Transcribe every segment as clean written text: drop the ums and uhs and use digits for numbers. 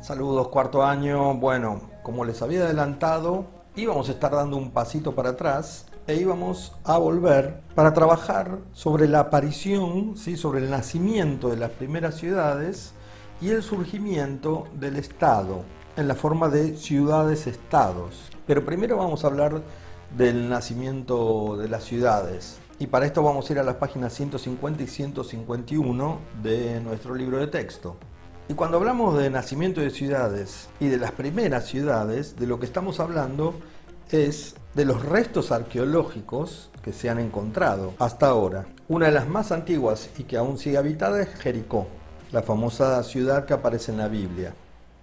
Saludos, cuarto año. Bueno, como les había adelantado, íbamos a estar dando un pasito para atrás e íbamos a volver para trabajar sobre la aparición, ¿sí? Sobre el nacimiento de las primeras ciudades y el surgimiento del Estado en la forma de ciudades-estados. Pero primero vamos a hablar del nacimiento de las ciudades. Y para esto vamos a ir a las páginas 150 y 151 de nuestro libro de texto. Y cuando hablamos de nacimiento de ciudades y de las primeras ciudades, de lo que estamos hablando es de los restos arqueológicos que se han encontrado hasta ahora. Una de las más antiguas y que aún sigue habitada es Jericó, la famosa ciudad que aparece en la Biblia.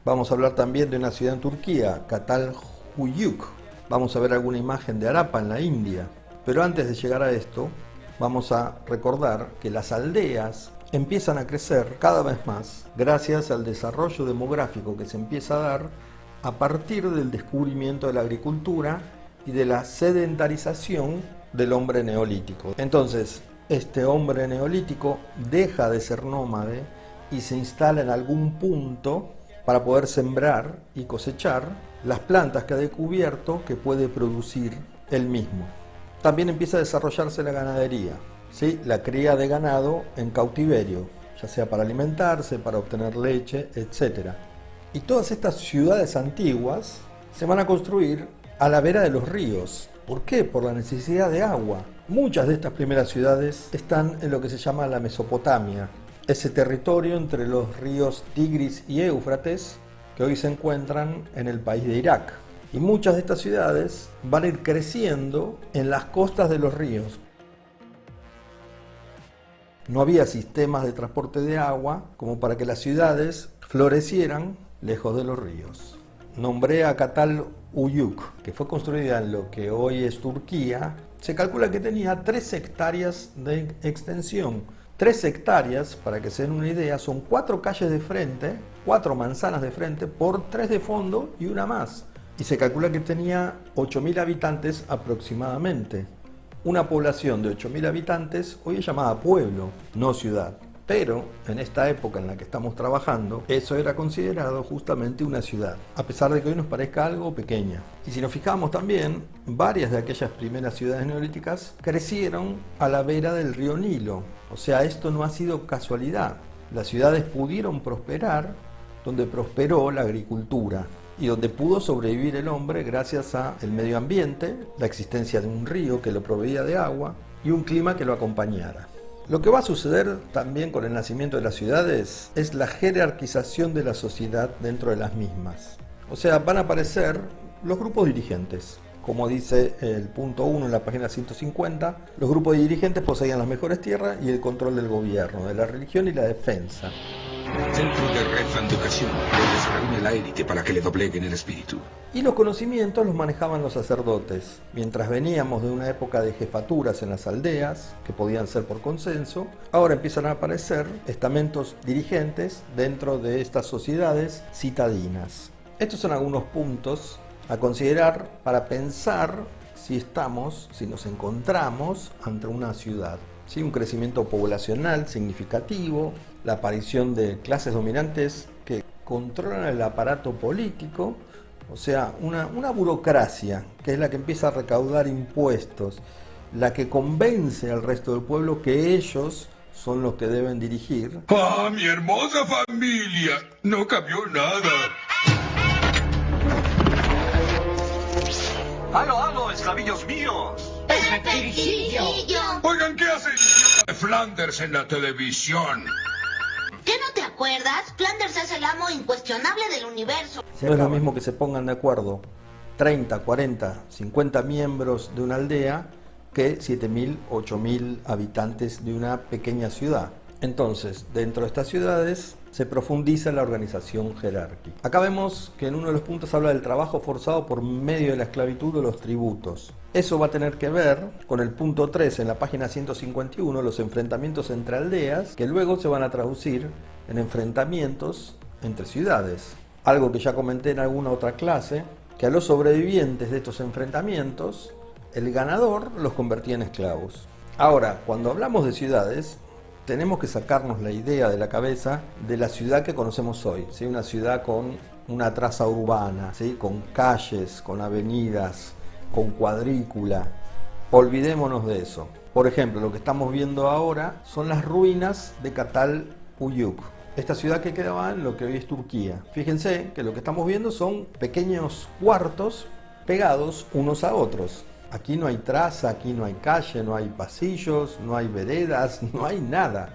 Vamos a hablar también de una ciudad en Turquía, Catalhuyuk. Vamos a ver alguna imagen de Harappa en la India. Pero antes de llegar a esto, vamos a recordar que las aldeas empiezan a crecer cada vez más gracias al desarrollo demográfico que se empieza a dar a partir del descubrimiento de la agricultura y de la sedentarización del hombre neolítico. Entonces, este hombre neolítico deja de ser nómade y se instala en algún punto para poder sembrar y cosechar las plantas que ha descubierto que puede producir él mismo. También empieza a desarrollarse la ganadería. ¿Sí? La cría de ganado en cautiverio, ya sea para alimentarse, para obtener leche, etc. Y todas estas ciudades antiguas se van a construir a la vera de los ríos. ¿Por qué? Por la necesidad de agua. Muchas de estas primeras ciudades están en lo que se llama la Mesopotamia, ese territorio entre los ríos Tigris y Éufrates que hoy se encuentran en el país de Irak. Y muchas de estas ciudades van a ir creciendo en las costas de los ríos. No había sistemas de transporte de agua como para que las ciudades florecieran lejos de los ríos. Nombré a Catalhuyuk, que fue construida en lo que hoy es Turquía. Se calcula que tenía 3 hectáreas de extensión. 3 hectáreas, para que se den una idea, son 4 calles de frente, 4 manzanas de frente, por 3 de fondo y una más. Y se calcula que tenía 8.000 habitantes aproximadamente. Una población de 8.000 habitantes hoy es llamada pueblo, no ciudad. Pero en esta época en la que estamos trabajando, eso era considerado justamente una ciudad, a pesar de que hoy nos parezca algo pequeña. Y si nos fijamos también, varias de aquellas primeras ciudades neolíticas crecieron a la vera del río Nilo. O sea, esto no ha sido casualidad. Las ciudades pudieron prosperar donde prosperó la agricultura y donde pudo sobrevivir el hombre gracias al medio ambiente, la existencia de un río que lo proveía de agua y un clima que lo acompañara. Lo que va a suceder también con el nacimiento de las ciudades es la jerarquización de la sociedad dentro de las mismas. O sea, van a aparecer los grupos dirigentes. Como dice el punto 1 en la página 150, los grupos de dirigentes poseían las mejores tierras y el control del gobierno, de la religión y la defensa. Centro de reeducación, donde se reúne la élite para que le dobleguen el espíritu. Y los conocimientos los manejaban los sacerdotes. Mientras veníamos de una época de jefaturas en las aldeas, que podían ser por consenso, ahora empiezan a aparecer estamentos dirigentes dentro de estas sociedades citadinas. Estos son algunos puntos a considerar para pensar si nos encontramos ante una ciudad. ¿Sí? Un crecimiento poblacional significativo, la aparición de clases dominantes que controlan el aparato político, o sea, una burocracia que es la que empieza a recaudar impuestos, la que convence al resto del pueblo que ellos son los que deben dirigir. ¡Ah, mi hermosa familia! No cambió nada. ¡Aló, esclavillos míos! ¡Pepe Oigan, ¿qué hace el idiota de Flanders en la televisión? ¿Qué no te acuerdas? Flanders es el amo incuestionable del universo. No es lo mismo que se pongan de acuerdo 30, 40, 50 miembros de una aldea que 7.000, 8.000 habitantes de una pequeña ciudad. Entonces, dentro de estas ciudades se profundiza la organización jerárquica. Acá vemos que en uno de los puntos habla del trabajo forzado por medio de la esclavitud o los tributos. Eso va a tener que ver con el punto 3 en la página 151, los enfrentamientos entre aldeas, que luego se van a traducir en enfrentamientos entre ciudades. Algo que ya comenté en alguna otra clase, que a los sobrevivientes de estos enfrentamientos, el ganador los convertía en esclavos. Ahora, cuando hablamos de ciudades, tenemos que sacarnos la idea de la cabeza de la ciudad que conocemos hoy, ¿sí? Una ciudad con una traza urbana, ¿sí? Con calles, con avenidas, con cuadrícula. Olvidémonos de eso. Por ejemplo, lo que estamos viendo ahora son las ruinas de Çatalhöyük, esta ciudad que quedaba en lo que hoy es Turquía. Fíjense que lo que estamos viendo son pequeños cuartos pegados unos a otros. Aquí no hay traza, aquí no hay calle, no hay pasillos, no hay veredas, no hay nada.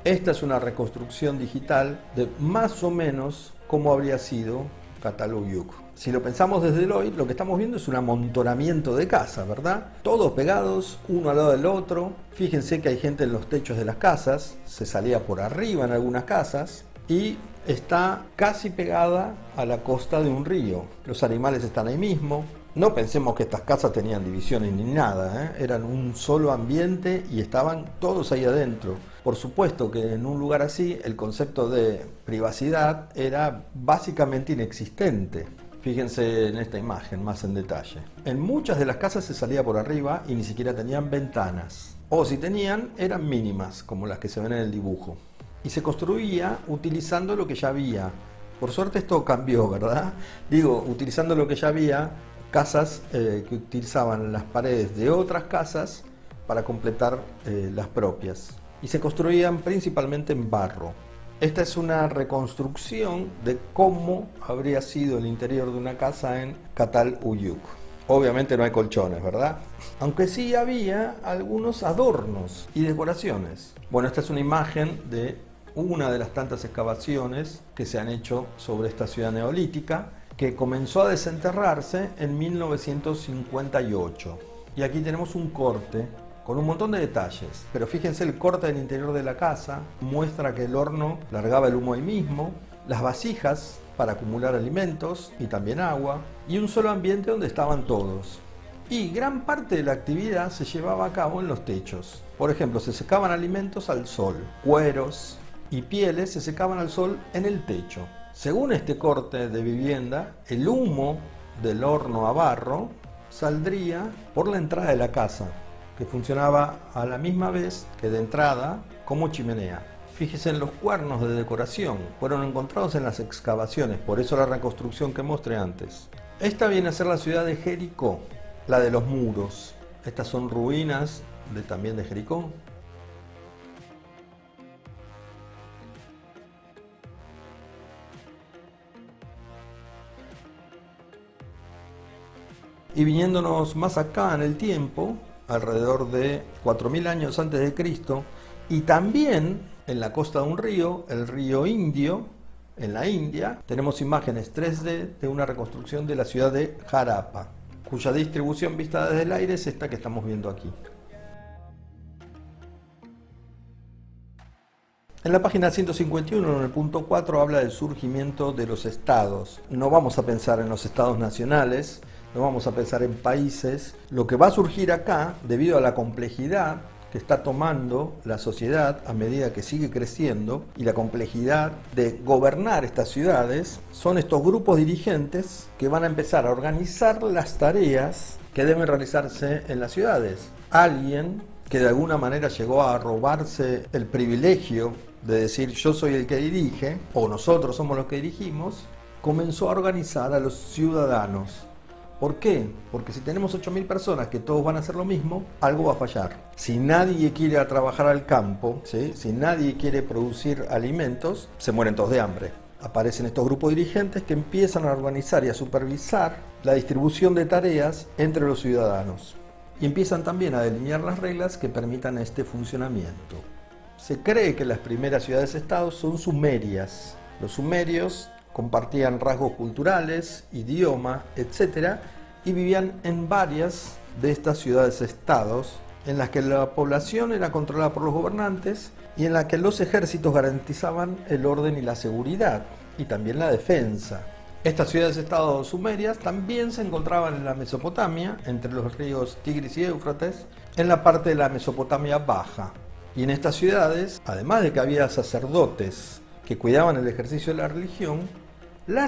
Esta es una reconstrucción digital de más o menos cómo habría sido Çatalhöyük. Si lo pensamos desde el hoy, lo que estamos viendo es un amontonamiento de casas, ¿verdad? Todos pegados, uno al lado del otro. Fíjense que hay gente en los techos de las casas, se salía por arriba en algunas casas y está casi pegada a la costa de un río. Los animales están ahí mismo. No pensemos que estas casas tenían divisiones ni nada, ¿eh? Eran un solo ambiente y estaban todos ahí adentro. Por supuesto que en un lugar así el concepto de privacidad era básicamente inexistente. Fíjense en esta imagen más en detalle. En muchas de las casas se salía por arriba y ni siquiera tenían ventanas. O si tenían, eran mínimas, como las que se ven en el dibujo. Y se construía utilizando lo que ya había. Por suerte esto cambió, ¿verdad? Digo, utilizando lo que ya había, casas que utilizaban las paredes de otras casas para completar las propias. Y se construían principalmente en barro. Esta es una reconstrucción de cómo habría sido el interior de una casa en Çatalhöyük. Obviamente no hay colchones, ¿verdad? Aunque sí había algunos adornos y decoraciones. Bueno, esta es una imagen de una de las tantas excavaciones que se han hecho sobre esta ciudad neolítica, que comenzó a desenterrarse en 1958. Y aquí tenemos un corte con un montón de detalles, pero fíjense el corte del interior de la casa, muestra que el horno largaba el humo ahí mismo, las vasijas para acumular alimentos y también agua, y un solo ambiente donde estaban todos. Y gran parte de la actividad se llevaba a cabo en los techos. Por ejemplo, se secaban alimentos al sol, cueros y pieles se secaban al sol en el techo. Según este corte de vivienda, el humo del horno a barro saldría por la entrada de la casa, que funcionaba a la misma vez que de entrada como chimenea. Fíjense en los cuernos de decoración, fueron encontrados en las excavaciones, por eso la reconstrucción que mostré antes. Esta viene a ser la ciudad de Jericó, la de los muros. Estas son ruinas también de Jericó. Y viniéndonos más acá en el tiempo, alrededor de 4000 años antes de Cristo, y también en la costa de un río, el río Indio, en la India, tenemos imágenes 3D de una reconstrucción de la ciudad de Harappa, cuya distribución vista desde el aire es esta que estamos viendo aquí. En la página 151, en el punto 4, habla del surgimiento de los estados. No vamos a pensar en los estados nacionales, no vamos a pensar en países. Lo que va a surgir acá, debido a la complejidad que está tomando la sociedad a medida que sigue creciendo y la complejidad de gobernar estas ciudades, son estos grupos dirigentes que van a empezar a organizar las tareas que deben realizarse en las ciudades. Alguien que de alguna manera llegó a robarse el privilegio de decir yo soy el que dirige, o nosotros somos los que dirigimos, comenzó a organizar a los ciudadanos. ¿Por qué? Porque si tenemos 8000 personas que todos van a hacer lo mismo, algo va a fallar. Si nadie quiere ir a trabajar al campo, ¿sí? Si nadie quiere producir alimentos, se mueren todos de hambre. Aparecen estos grupos dirigentes que empiezan a organizar y a supervisar la distribución de tareas entre los ciudadanos. Y empiezan también a delinear las reglas que permitan este funcionamiento. Se cree que las primeras ciudades-estados son sumerias. Los sumerios compartían rasgos culturales, idioma, etc. y vivían en varias de estas ciudades-estados en las que la población era controlada por los gobernantes y en las que los ejércitos garantizaban el orden y la seguridad y también la defensa. Estas ciudades-estados sumerias también se encontraban en la Mesopotamia, entre los ríos Tigris y Éufrates, en la parte de la Mesopotamia baja. Y en estas ciudades, además de que había sacerdotes que cuidaban el ejercicio de la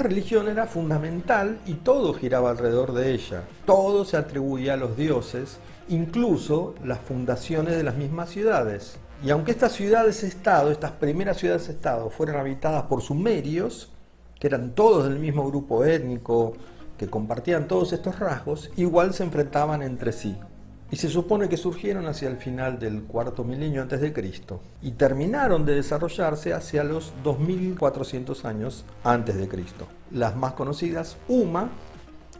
religión era fundamental y todo giraba alrededor de ella. Todo se atribuía a los dioses, incluso las fundaciones de las mismas ciudades. Y aunque estas ciudades-estado, estas primeras ciudades-estado, fueron habitadas por sumerios, que eran todos del mismo grupo étnico, que compartían todos estos rasgos, igual se enfrentaban entre sí. Y se supone que surgieron hacia el final del cuarto milenio antes de Cristo y terminaron de desarrollarse hacia los 2400 años antes de Cristo. Las más conocidas, Umma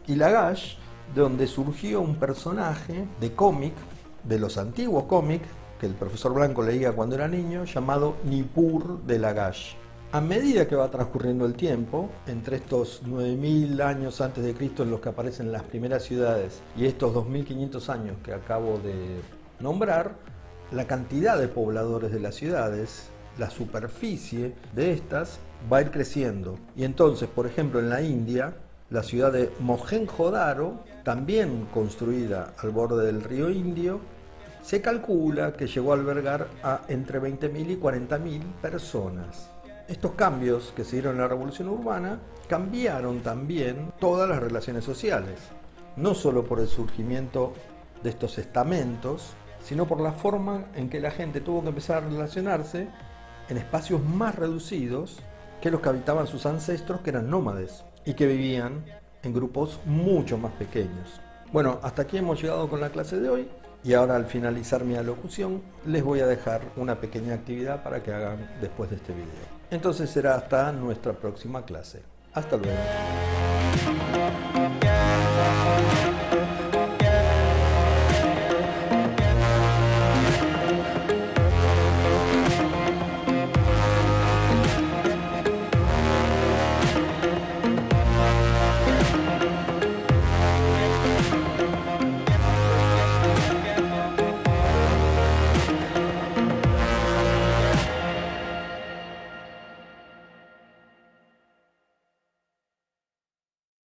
y Lagash, donde surgió un personaje de cómic, de los antiguos cómics, que el profesor Blanco leía cuando era niño, llamado Nippur de Lagash. A medida que va transcurriendo el tiempo, entre estos 9000 años antes de Cristo en los que aparecen las primeras ciudades y estos 2500 años que acabo de nombrar, la cantidad de pobladores de las ciudades, la superficie de estas, va a ir creciendo. Y entonces, por ejemplo, en la India, la ciudad de Mohenjo-Daro, también construida al borde del río Indio, se calcula que llegó a albergar a entre 20.000 y 40.000 personas. Estos cambios que se dieron en la revolución urbana cambiaron también todas las relaciones sociales, no solo por el surgimiento de estos estamentos, sino por la forma en que la gente tuvo que empezar a relacionarse en espacios más reducidos que los que habitaban sus ancestros, que eran nómades y que vivían en grupos mucho más pequeños. Bueno, hasta aquí hemos llegado con la clase de hoy. Y ahora, al finalizar mi alocución, les voy a dejar una pequeña actividad para que hagan después de este video. Entonces será hasta nuestra próxima clase. Hasta luego.